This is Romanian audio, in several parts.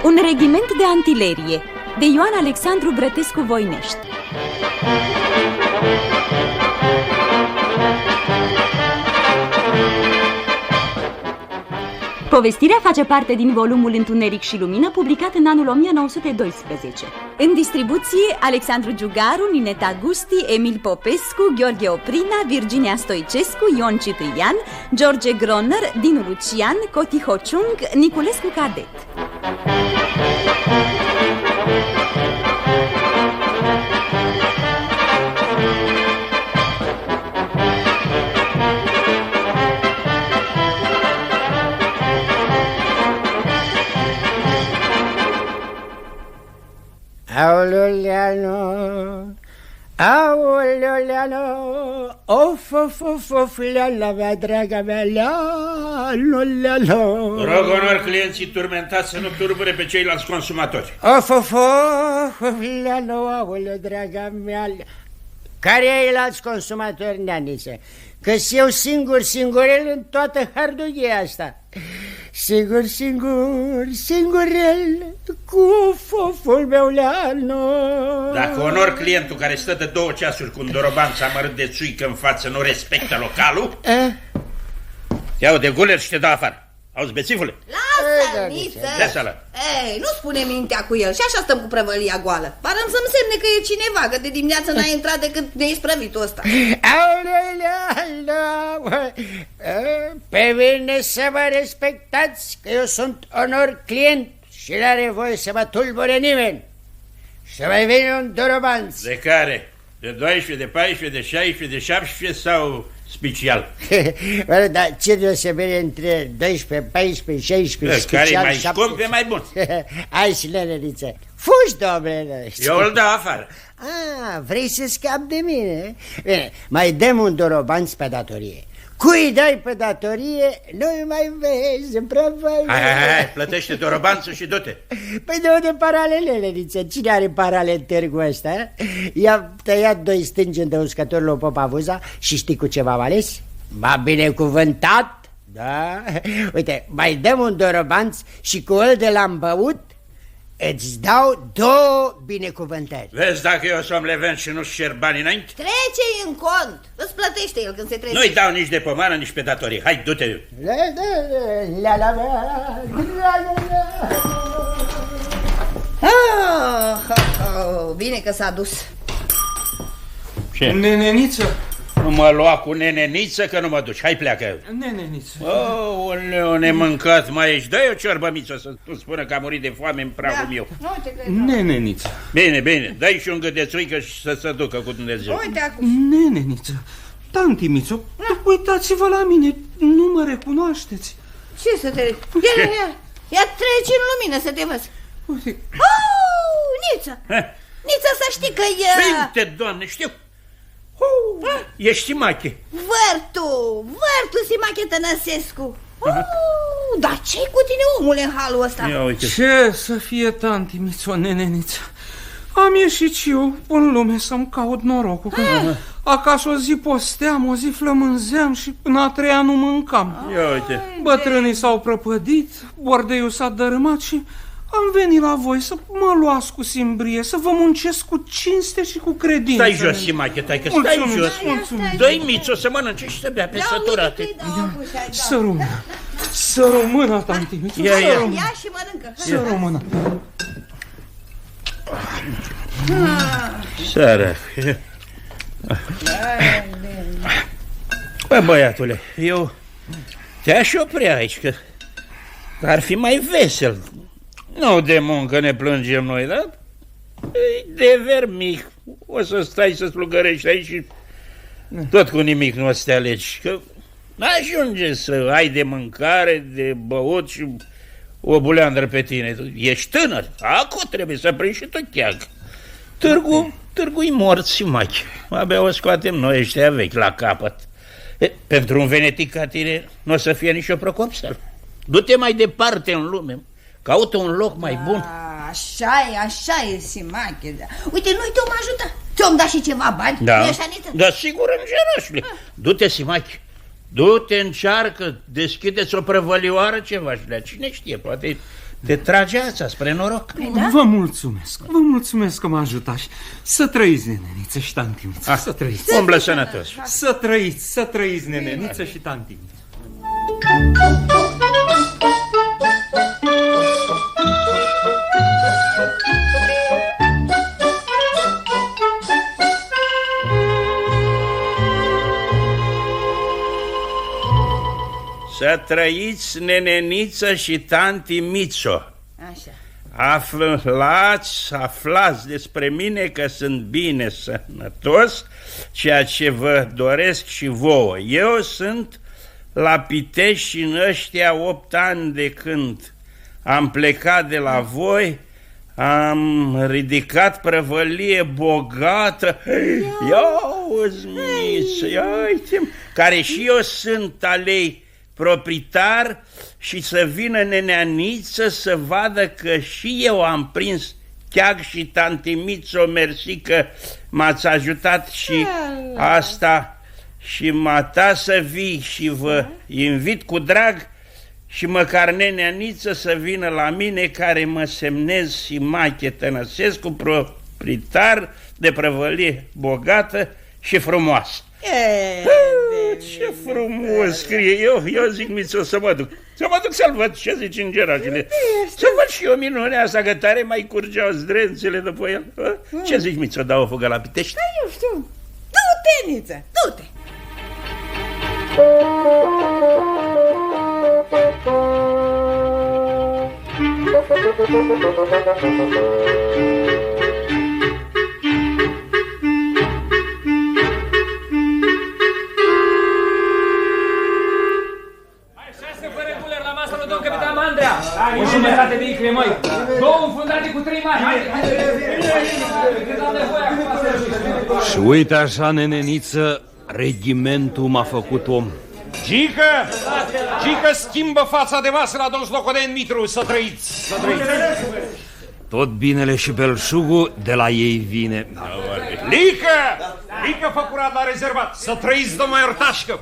Un regiment de antilerie de Ioan Alexandru Brătescu Voinești. Povestirea face parte din volumul Întuneric și Lumină, publicat în anul 1912. În distribuție, Alexandru Giugaru, Nineta Gusti, Emil Popescu, Gheorghe Oprina, Virginia Stoicescu, Ion Ciprian, George Groner, Dinu Lucian, Coti Hociung, Niculescu Cadet. Aoleuleano, aoleuleano, of, la mea, draga mea, leano. Rog onor clienții turmentați să nu turbure pe ceilalți consumatori. Of, leano, aoleu, draga mea. Care e alți consumatori, neanițe? Că-s eu singurel în toată hardughia asta. Singurel, cu foful meu leano. Dacă onor clientul care stă de 2 ceasuri cu un dorobanț amărât de țuică în față nu respectă localul, te iau de guler și te dau afară. Auzi, bețivule? Lasă, Niță! Lasă-l! Ei, nu spune mintea cu el și așa stăm cu prăvălia goală. Pară să-mi semne că e cineva, că de dimineață n-a intrat decât neisprăvitul ăsta. Pe mine să mă respectați, că eu sunt onor client și n-are voie să mă tulbure nimeni. Să mai vine un dorobanț. De care? De 12, de 14, de 16, de 17 sau special? Dar ce deosebire între 12, 14, 16, special, care mai 17? scump, e mai bun. Hai și leneriță. Fugi, domnule. Eu îl dau afară. Vrei să scapi de mine? Bine, mai dăm un dorobanț pe datorie. Cui dai pe datorie, nu-i mai vezi în prăvălie. Hai, plătește dorobanțul și du-te. Păi de paralele, Leniță. Cine are parale în târgul ăsta? I-a tăiat 2 stângi în dăuscător lui Popavuza și știi cu ce v-am ales? M-a binecuvântat. Da? Uite, mai dăm un dorobanț și cu ăl de l-am băut îți dau 2 binecuvântări. Vezi dacă eu sunt leven și nu-ți cer bani înainte? Trece-i în cont. Îți plătește el când se trece. Nu-i dau nici de pomană, nici pe datorie. Hai, du-te. Bine că s-a dus. Ce? Neneniță. Nu mă lua cu neneniță că nu mă duci. Hai, pleacă. Neneniță. Oleu, nemâncat mai ești. Dă-i o ciorbă miță să nu spună că a murit de foame în pragul meu. Neneniță. Bine, dă-i și un gât de țuică și să se ducă cu Dumnezeu. Uite acum. Neneniță. Tanti Mițo, uitați-vă la mine, nu mă recunoașteți. Ce să te... Ia treci în lumină să te văz. Uite. Niță. Niță, să știi că e... Sfinte, Doamne, știu. Ești Simache. Vărtu Simache Tănăsescu. Dar ce-i cu tine, omule, în halul ăsta? Ia uite. Ce să fie, tanti Mițo, neneniță. Am ieșit și eu în lume să-mi caut norocul. Acasă o zi posteam, o zi flămânzeam și până a 3-a nu mâncam. Ia uite. Bătrânii s-au prăpădit, bordeiul s-a dărâmat și am venit la voi să mă luați cu simbrie, să vă muncesc cu cinste și cu credință. Stai jos, Simache, taică, stai jos. Dă-i Mițo să mănânce și să bea pe săturate. Să rămână, tanti Mițo. Ia și mănâncă. Să rămână. Sărac. Bă, băiatule, eu te-aș opri aici, că ar fi mai vesel. Nu de muncă ne plângem noi, dar de vermic. O să stai să slugărești aici și tot cu nimic nu o să te alegi. Că ajunge să ai de mâncare, de băut și o buleandră pe tine. Ești tânăr, acum trebuie să prinzi și tu cheag. Târgul-i mort, Simache. Abia o scoatem noi ăștia vechi la capăt. Pentru un venetic ca tine nu o să fie nicio procopsel. Du-te mai departe în lume, caută un loc mai bun. Așa e, Simache. Uite, noi te-om ajuta. Ți-om dat și ceva bani. Da, sigur, îngerașule. Du-te, Simache. Du-te, încearcă, deschideți o prăvălioară ceva și la cine știe, poate te trage ața spre noroc. Da? Vă mulțumesc că mă ajutați. Să trăiți, neneniță și tantimiță. Să trăiți. Umblă sănătos. Să trăiți, neneniță și tantimiță. Să trăiți, neneniță și tanti Mițo. Așa. Aflați despre mine că sunt bine sănătos, ceea ce vă doresc și vouă. Eu sunt la Pitești și în ăștia 8 ani de când am plecat de la voi, am ridicat prăvălie bogată, ia-uzi, Mițo, care și eu sunt alei proprietar și să vină neneaniță să vadă că și eu am prins cheag și tanti Mițo, mersi că m-ați ajutat și asta și mata să vii și vă invit cu drag și măcar neneaniță să vină la mine care mă semnez Simache Tănăsescu, proprietar de prăvălie bogată și frumoasă. Ce frumos scrie. Eu zic, Mițo, să mă duc să-l văd ce zici îngeracele. Să văd și eu minunea asta, că tare mai curgeau zdrențele după el. Ce zici, Mițo, dau o fugă la Pitești? Da, eu știu. Du-te, Niță, du-te. O jumătate de icre, măi! 2 înfundate cu 3 mari! Și uite așa, neneniță, regimentul m-a făcut om. Gică, schimbă fața de masă la domn Slocoden Mitru, să trăiți, să trăiți. Tot binele și belșugul de la ei vine. Lică fă curat la rezervat. Să trăiți, domnul Iortașcă.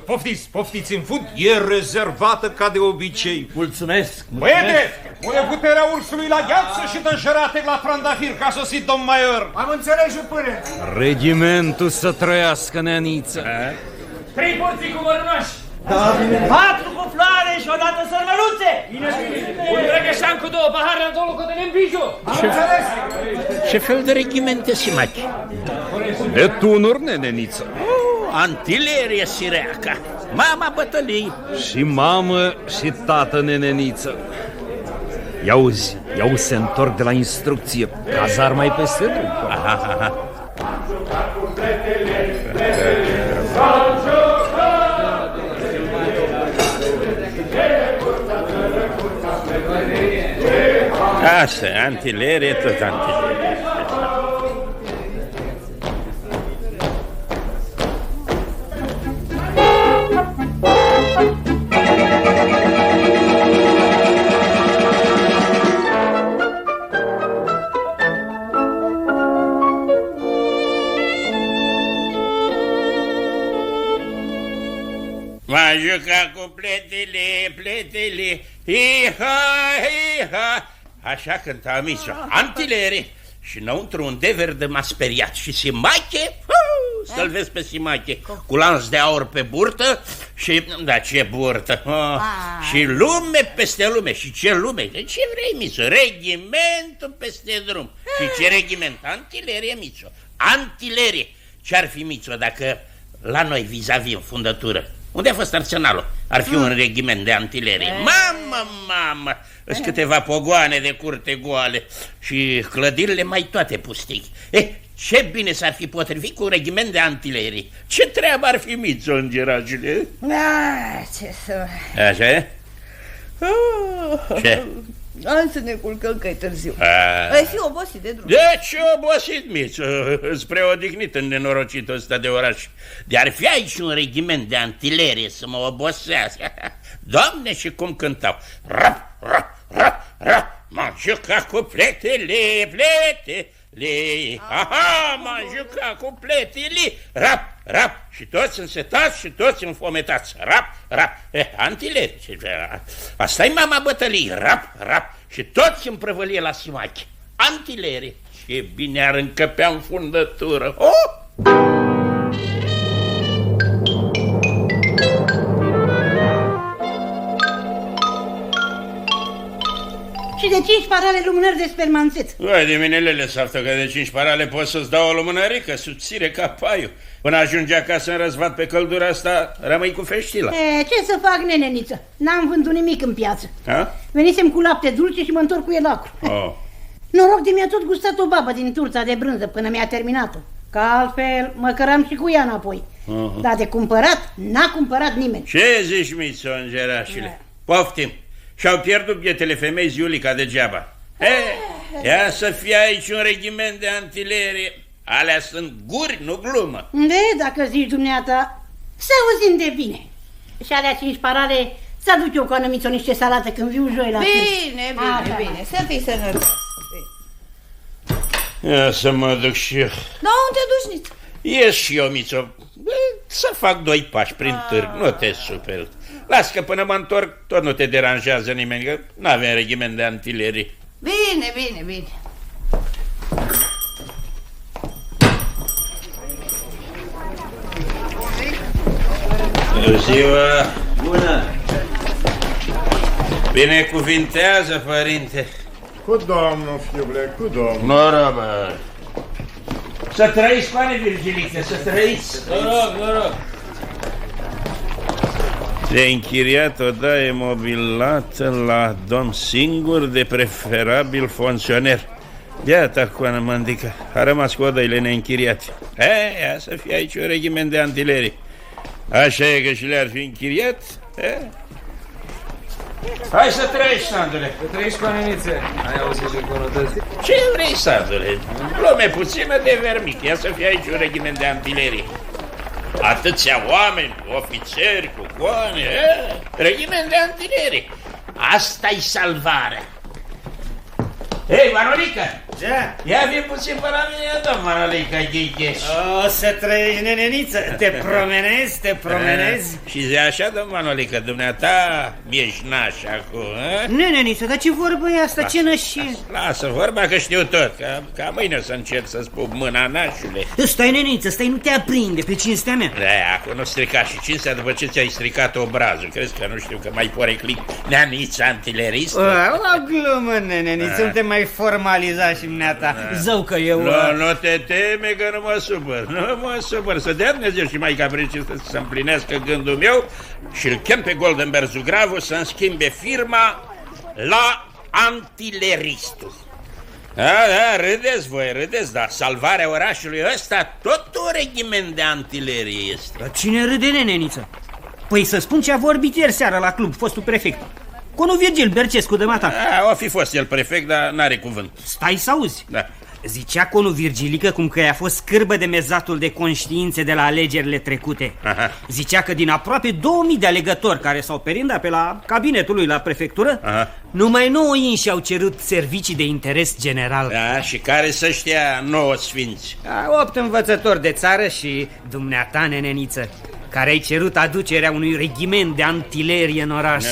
Poftiți în fund. E rezervată ca de obicei. Mulțumesc. Băiete, pune puterea ursului la gheață și dă jăratec la trandafir, ca sosit domn Maior. Am înțeles, jupâne. Regimentul să trăiască, neaniță. 3 porții cu mărânași. 4 cu floare și odată sărmăluțe! Un drăgășan cu 2 pahare la 2 locotenii în bijou! Ce fel de regimente, Simache? De tunuri, neneniță. Antilerie sireaca, mama bătălii. Și mamă și tată, neneniță. Iauzi, se întorc de la instrucție. Cazarma-i peste drum. Asta, antilerie, tot antilerie. M-a jucat cu pletele, hi-ha. Așa cânta Mițo, antilerie. Și înăuntru un dever de m-a speriat. Și Simache, să-l vezi pe Simache, cu lanț de aur pe burtă. Și, da, ce burtă. Și lume peste lume. Și ce lume? De ce vrei, Mițo? Regimentul peste drum. Și ce regiment? Antilerie, Mițo, antilerie. Ce-ar fi, Mițo, dacă la noi vis-a-vis în fundătură, unde a fost arsenalul, ar fi un regiment de antilerie? Mamă, sunt câteva pogoane de curte goale și clădirile mai toate pustii. Ce bine s-ar fi potrivit cu un regiment de antilerie. Ce treabă ar fi, Mițo, îngeracele? Ce să... Așa e? Ce? Hai să ne culcăm că e târziu. Ai fi obosit de drum. De ce obosit, Mițo? Spre odihnit în nenorocitul ăsta de oraș. De-ar fi aici un regiment de antilerie să mă obosească. Doamne, și cum cântau. Rap, rap, rap, rap. M-am jucat cu plete. li. Aha, m-am jucat cu pletii, rap, rap. Și toți însetați și toți înfometați. Rap, rap. Antileri. Asta-i mama bătălii. Rap, rap. Și toți în prăvălie la simachi. Antileri. Ce bine ar încăpea în fundătură. Oh! Și de 5 parale lumânări de spermanțet. Uai de mine, lele, saftă, că de 5 parale poți să-ți dau o lumânărică, subțire ca paiul. Până ajunge acasă în răzvat pe căldura asta, rămâi cu feștila. Ce să fac, neneniță? N-am vândut nimic în piață. Ha? Venisem cu lapte dulce și mă întorc cu el acru. Oh. Noroc de mi-a tot gustat o babă din turța de brânză până mi-a terminat-o. Că altfel mă căram și cu ea înapoi. Dar de cumpărat, n-a cumpărat nimeni. Ce zici, mițo, îngerașile? Poftim. Și-au pierdut bietele femei Ziulica degeaba. Ia să fie aici un regiment de antileri. Alea sunt guri, nu glumă. Dacă zici dumneata, să auzim de bine. Și alea 5 parale, să aduc eu cu anămițo niște salată când viu joi la Bine, bine, să fii sănătos. Ia să mă duc și eu. Da, unde te duci, Niță? Ies și eu, mițo. Să fac 2 pași prin târg, nu te superi. Las că până mă întorc, tot nu te deranjează nimeni, că n-avem regiment de antileri. Bine, bine, bine. Bună ziua! Bună! Binecuvintează, părinte! Cu domnul, fiule, cu domnul. Noroc, bă! Să trăiți, pane Virgilică, să trăiți! Noroc! De închiriat o daie mobilată la domn singur de preferabil funcționer. Iată, coană mândică, a rămas cu odăile neînchiriate. Ia să fie aici un regiment de antileri. Așa e că și le-ar fi închiriat. Hai să trăiești, Sandule. Să trăiești, panenițe. Ai auzit de conotăți? Ce vrei, Sandule? Lume puțină de vermic. Ia să fie aici un regiment de antileri. Atâția oameni, ofițeri, cu coane, regiment de antileri. Asta-i salvarea. Hei, Manolică! Da? Ia vii puțin pe la mine, domn Manolică, Ghicheș. O să trăiești, neneniță. Te promenezi, te promenezi. Și zi așa, domn Manolică, dumneata mi-ești naș acum, Neneniță, dar ce vorbă e asta? Ce nășie? Lasă vorba că știu tot, ca mâine o să încerc să-ți pup mâna, nașule. Stai, neneniță, stai, nu te aprinde pe cinstea mea. Acum nu strica și cinstea după ce ți-ai stricat obrazul. Crezi că nu știu că mai poreclit neanița antilerist? O glumă, neneniță, nu te mai formaliza și dumneata. Zău că eu... Nu te teme că nu mă supăr. Nu mă supăr. Să dea Dumnezeu și mai capricistă să împlinească gândul meu și îl chem pe Goldenberg Zugravu să-mi schimbe firma la Antileristul. Da, râdeți voi, râdeți, dar salvarea orașului ăsta tot un regiment de antilerie este. Dar cine râde, neneniță? Păi să spun ce a vorbit ieri seara la club, fostul prefect. Conul Virgil Bercescu de mata. O fi fost el prefect, dar n-are cuvânt. Stai să auzi. Da. Zicea conul Virgilică cum că i-a fost scârbă de mezatul de conștiințe de la alegerile trecute. Aha. Zicea că din aproape 2000 de alegători care s-au perindat pe la cabinetul lui la prefectură, numai 9 inși au cerut servicii de interes general. Da, și care să știa 9 sfinți? 8 învățători de țară și dumneata, neneniță, care ai cerut aducerea unui regiment de antilerie în oraș.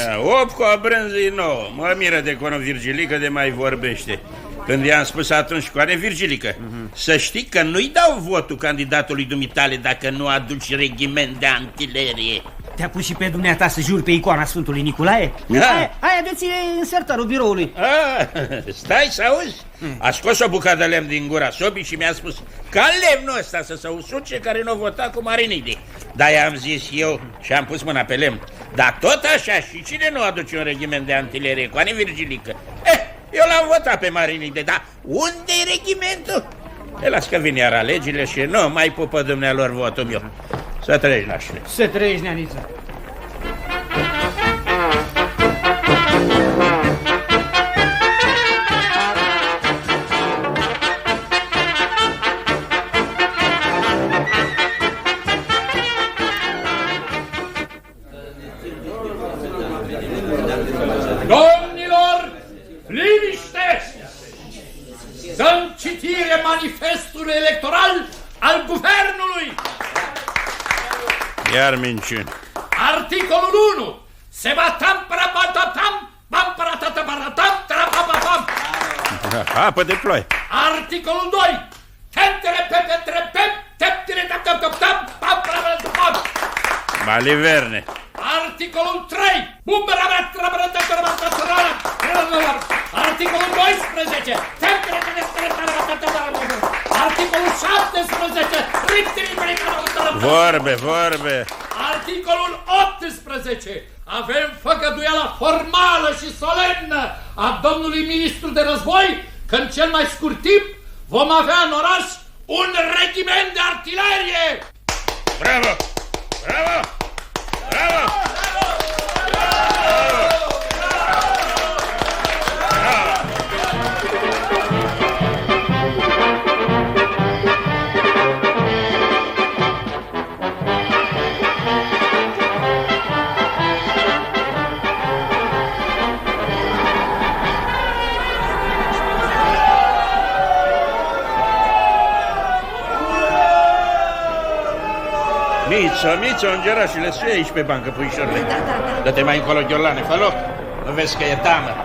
8 cu o brânză nouă. Mă miră de conul Virgilică de mai vorbește. Când i-am spus atunci, coane Virgilică, să știi că nu-i dau votul candidatului dumitale dacă nu aduci regiment de antilerie. Te-a pus și pe dumneata să juri pe icoana Sfântului Nicolae? Hai, adeți insertarul biroului. Stai să auzi? A scos o bucată de lemn din gura sobii și mi-a spus ca lemnul ăsta să se usuce care nu vota cu Marinide. Dar i-am zis eu și am pus mâna pe lemn. Dar tot așa, și cine nu aduce un regiment de antilerie, coane Virgilică? Eu l-am votat pe Marinide, dar unde-i regimentul? Las că vin iar alegerile și nu mai pupă dumnealor votul meu. Să trăiești, nașule. Să trăiești, neaniță. Domnilor, liniște! Dăm citire manifestului manifestul electoral al guvernului. Iar minciuni. Articolul 1. Se va tam-para-pa-tam-tam, pam-para-ta-ta-para-tam, tra-pa-pa-pam. Apă de ploaie. Articolul 2. Tem-tere-pe-pe-tre-pep, tep-tere-tap-tap-tap-tam, pam-para-pa-tam. Baliverne. Articolul 3. Articolul 12. Articolul 17. Vorbe. Articolul 18. Avem făgăduiala formală și solemnă a domnului ministru de război că în cel mai scurt timp vom avea în oraș un regiment de artilerie. Bravo! Bravo! Bravo! Mițo, îngerașule, sui aici pe bancă, puișorile. Dă-te mai încolo, Ghiolane, fă loc. Nu vezi că e damă.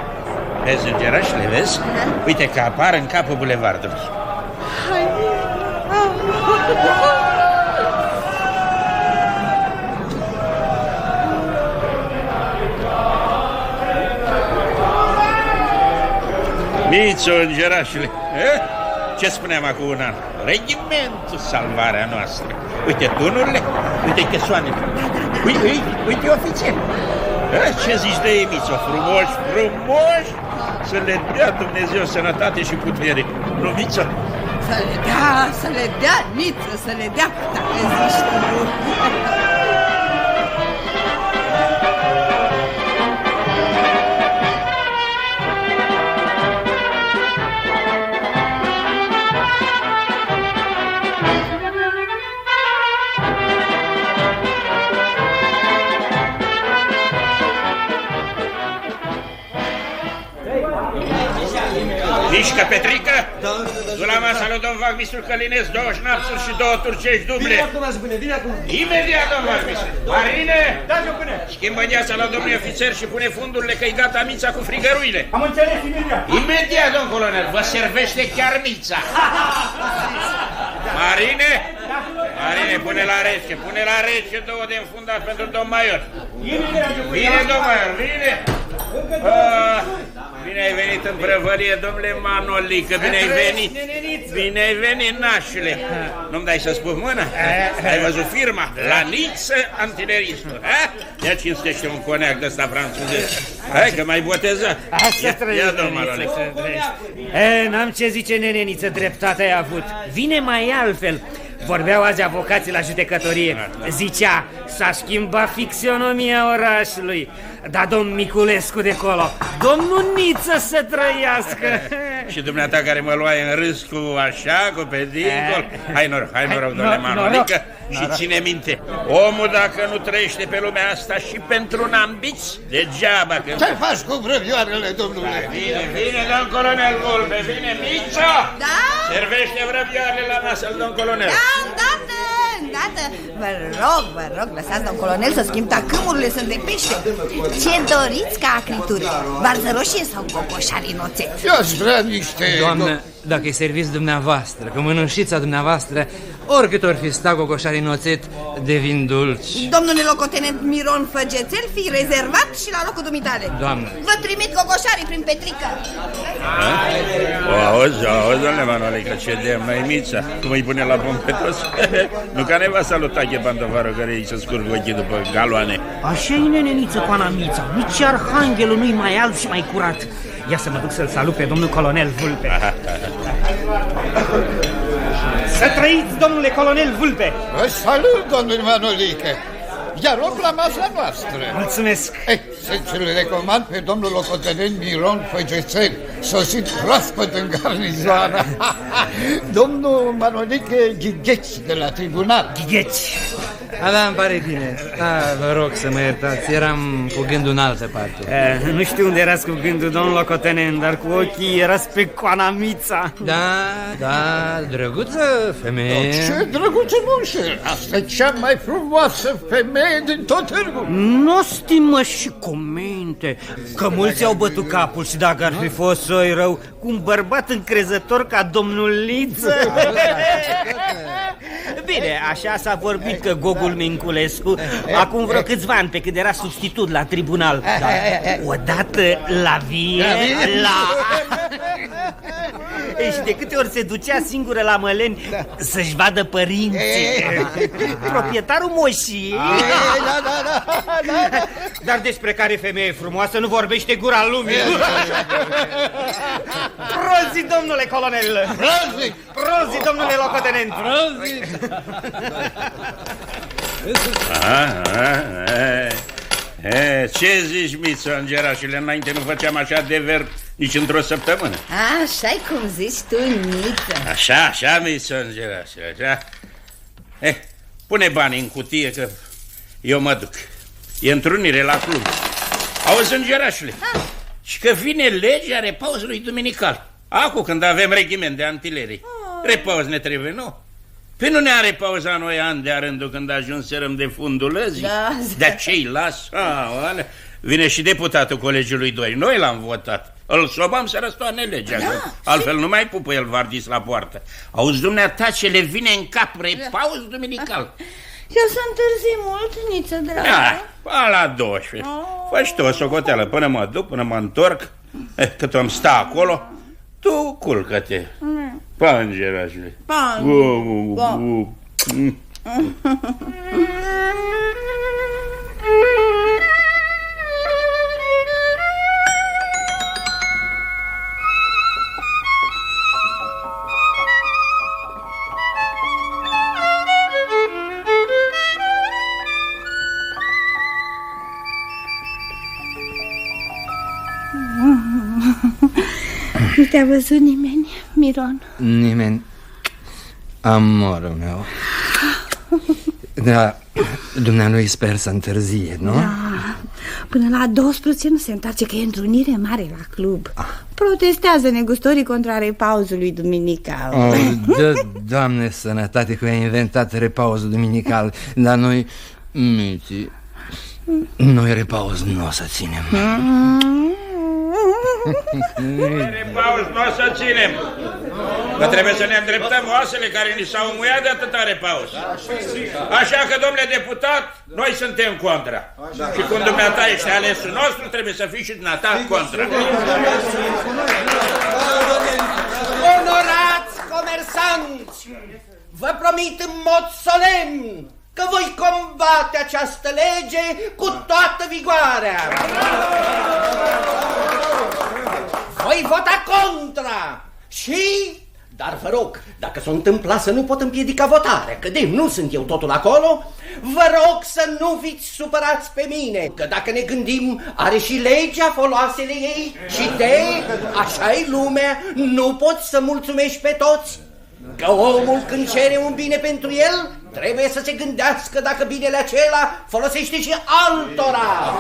Vezi, îngerașule, vezi? Uite că apar în capul bulevardului. Mițo, îngerașule, ce spuneam acum un an? Regimentul, salvarea noastră. Uite tunurile, uite chesoanele. Uite ofițeri. Ce zici de ei, Mițo? Frumoși, să le dea Dumnezeu sănătate și putere. Nu, Mițo? Să le dea, Miță, să le dea, dacă zici tu. Mișcă, Petrică! Du la masa lui domn Vagmisul Călinescu 2 șnapsuri și 2 turcești duble. Imediat, domn Vagmisul. Marine! Da, jocâne! Schimbă gheața la domnul ofițer și pune fundurile că-i gata Mița cu frigăruile. Am înțeles, imediat. Imediat, domn colonel, vă servește chiar Mița. Marine, pune la rece 2 de înfundat pentru domn Maior. Bine, domn Maior, bine! Bine ai venit în prăvărie, domnule Manolică, bine ai venit. Bine ai venit, nașule. Nu-mi dai să spui mâna? Ai văzut firma? La Niță Antileristul. Ia cinstește un coneac de ăsta franțuzez. Hai că m-ai botezat. Ia, domn Manolică. N-am ce zice, neneniță, dreptate ai avut. Vine mai altfel. Vorbeau azi avocații la judecătorie. Zicea, s-a schimbat fixionomia orașului. Dar domn Miculescu de colo, domnul Niță să trăiască. Și dumneata care mă luai în râs cu așa, cu pe dincol. Hai noroc, domnule Manolică. Și ține minte, omul dacă nu trăiește pe lumea asta și pentru un ambiț, degeaba că... Ce faci cu vrăbioarele, domnule? Vine, domn colonel Vulpe, vine Mița! Da? Servește vrăbioarele la masă, domn colonel. Da, îndată. Vă rog, lăsați, domn colonel, să schimb tacâmurile, sunt de pește. Ce doriți ca acrituri? Varză roșie sau cocoșari în oțet? Eu-aș vrea niște... Doamnă, dacă-i serviți dumneavoastră, că mănânșița dumneavoastră, oricât or fi sta cocoșari în oțet, devin dulci. Domnule locotenent Miron Făgețel, fi rezervat și la locul dumitale. Doamnă. Vă trimit cocoșarii prin Petrică. Auzi, domnule Manolică, ce demn noi Mița. Cum îi pune la pom pe toți? Nu ca neva saluta Chepantovarul care îi se scurg ochii după galoane. Așa-i, neneniță, coana Mița. Nici arhanghelul nu-i mai alb și mai curat. Ia să mă duc să-l salut pe domnul colonel Vulpe. Să trăiți, domnule colonel Vulpe! Vă salut, domnule Manolică! Iar rog la masa noastră. Mulțumesc! Să ți-l recomand pe domnul locotenent Miron Făgețel, sosit proaspăt în garnizoană. Domnul Manolică Ghigheți de la tribunal. Ghigheți! Da, îmi pare bine. Da, vă rog să mă iertați, eram cu gândul în altă parte. Nu știu unde erați cu gândul, domnul locotenent, dar cu ochii erați pe coana Mița. Da, drăguță femeie. Ce drăguță, moșe! Asta e cea mai frumoasă femeie din tot târgul. Nu stimă și comente, că mulți au bătut capul și dacă ar fi fost soi rău cu un bărbat încrezător ca domnul Liță. Bine, așa s-a vorbit că Gogul Minculescu, acum vreo câțiva ani, pe când era substitut la tribunal, odată la vie, și de câte ori se ducea singură la Măleni să-și vadă părinții, proprietarul moșii. Dar despre care femeie frumoasă nu vorbește gura lumii. Prozi, domnule colonel! Prozi, domnule locotenent! Ce zici, Miță, îngerașile? Înainte nu făceam așa de ver nici într-o săptămână. Așa-i cum zici tu, Niță. Așa, Miță, îngerașile, așa. Pune banii în cutie că eu mă duc. E întrunire la club. Auzi, îngerașile, și că vine legea repauzului duminical. Acum când avem regiment de antilerii. Repauz ne trebuie, nu? Păi nu ne-a repauzat noi ani de-a rândul când ajunserăm de fundul lăzii? De ce-i las? Vine și deputatul Colegiului 2. Noi l-am votat. Îl sobam să răstoarne legea. Altfel nu mai pupă el vardis la poartă. Auzi, dumneata, ce le vine în cap repauz duminical. Și o să întârzi mult, Niță, dragă? La 12. Fă-și tu o socoteală până mă duc, până mă întorc. Cât om sta acolo, tu culcă-te. Pangerașule. Nu te-a văzut nimeni, Miron? Nimeni. Amorul meu. Da, dumnealui sper să întârzie, nu? Da, până la 12 nu se întoarce, că e întrunire mare la club. Protestează negustorii contra repauzului duminical. Doamne sănătate că a inventat repauzul duminical. Dar noi, miții, noi repauz nu o să ținem. Repauz nu o să ținem. Că trebuie să ne îndreptăm oasele care ni s-au muiat de atâta repauz. Așa că, domnule deputat, noi suntem contra. Și când dumneata ești alesul nostru, trebuie să fii și dumneata contra. Onorați comersanți, vă promit în mod solemn că voi combate această lege cu toată vigoarea. Voi vota contra și... Dar vă rog, dacă s-o întâmpla să nu pot împiedica votarea, că de nu sunt eu totul acolo, vă rog să nu fiți supărați pe mine, că dacă ne gândim, are și legea foloasele ei și de, așa-i lumea, nu poți să mulțumești pe toți. Că omul când cere un bine pentru el, trebuie să se gândească dacă binele acela folosește și altora.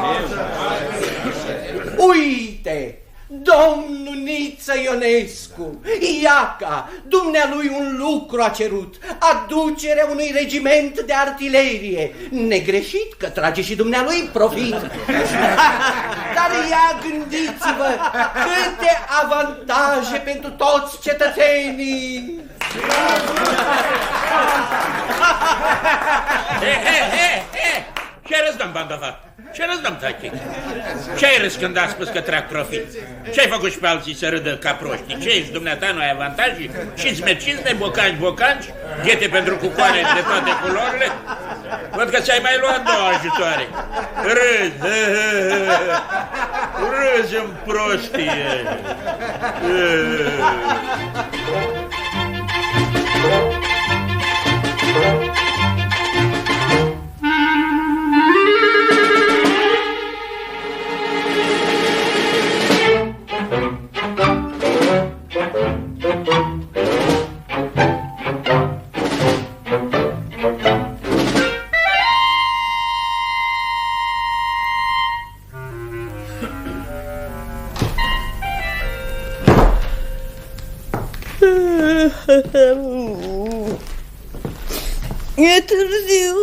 Uite! Domnul Niță Ionescu, iaca, dumnealui un lucru a cerut, aducerea unui regiment de artilerie. Negreșit că trage și dumnealui profit. Dar ia gândiți-vă câte avantaje pentru toți cetățenii. Ce râs, domn Bandova? Ce râs, domn Tachec? Ce-ai râs când a spus că trag profit? Ce-ai făcut și pe alții să râdă ca proștii? Ce ești, dumneata, nu ai avantaje? Și-ți mercizme, bocanci, ghete pentru cucoane de toate culorile? Văd că ți-ai mai luat 2 ajutoare. Râzi în prostie. E târziu.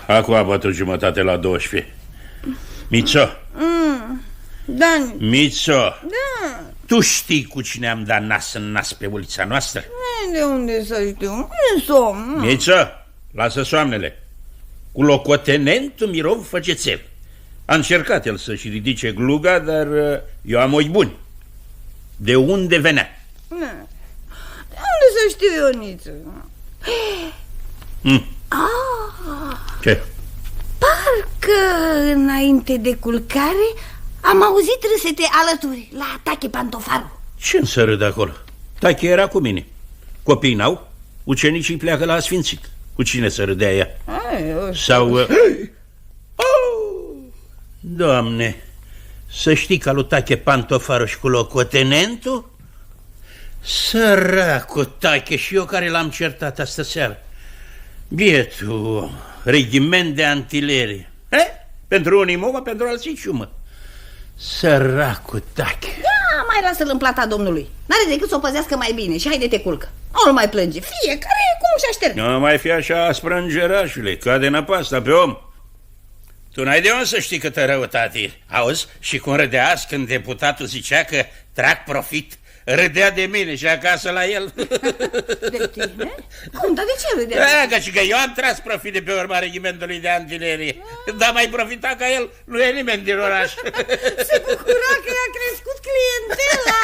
Acum a bătut jumătate la 12. Mițo. Dani. Mițo. Da. Tu știi cu cine am dat nas în nas pe ulița noastră? De unde să știu? E somn. Mițo, lasă soamnele. Cu locotenentul Miron Făgețel. A încercat el să-și ridice gluga, dar eu am ochi buni. De unde venea? De unde să știu, Ioniță? Ce? Parcă înainte de culcare am auzit râsete alături la Tache Pantofaru. Ce să râd acolo? Tache era cu mine. Copiii n-au, ucenicii pleacă la asfințit. Cu cine să râdea ea? Sau... Doamne, să știi că lui Tache Pantofaru și cu locotenentul? Săracu Tache, și eu care l-am certat astă seară. Bietul regiment de antilerie. Pentru unii mă, pentru alții ciumă. Săracu Tache. Da, mai lasă-l în plata domnului. N-are decât să o păzească mai bine și haide-te culcă. Nu mai plânge, fiecare cum și aștept. Nu mai fi așa aspră îngerașule, cade năpasta pe om. Tu n-ai de unde să știi câtă răutate. Auzi, și cum râdea azi când deputatul zicea că trag profit, râdea de mine și acasă la el. De tine? Cum, dar de ce râdea? Că eu am tras profit de pe urma regimentului de antilerie. Dar mai profita ca el nu e nimeni din oraș. Se bucura că i-a crescut clientela.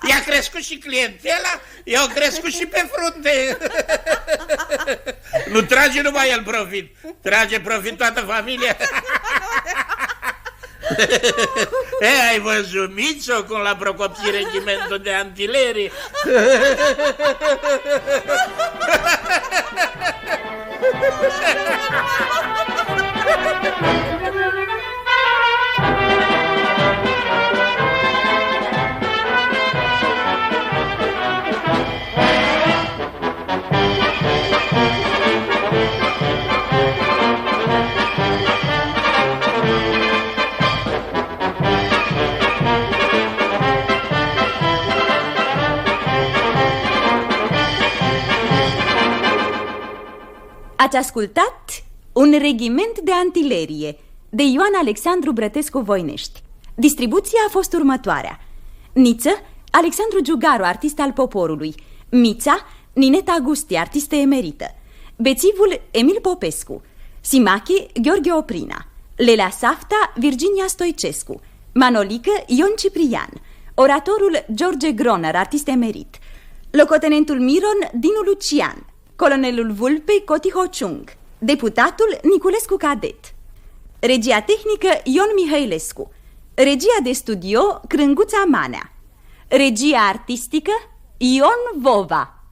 I-a crescut și clientela, i-au crescut și pe frunte. Nu trage numai el profit, trage profit toată familia. Ai văzut, Mițo, cum l-a procopsit regimentul de antilerie? Ați ascultat Un regiment de antilerie de Ioan Alexandru Brătescu Voinești. Distribuția a fost următoarea: Niță, Alexandru Giugaru, artist al poporului; Mița, Nineta Gusti, artistă emerită; Bețivul, Emil Popescu; Simache, Gheorghe Oprina; Lelea Safta, Virginia Stoicescu; Manolică, Ion Ciprian; oratorul, George Groner, artist emerit; locotenentul Miron, Dinu Lucian; colonelul Vulpei, Coti Hociung; deputatul, Niculescu Cadet; regia tehnică, Ion Mihailescu; regia de studio, Crânguța Manea; regia artistică, Ion Vova.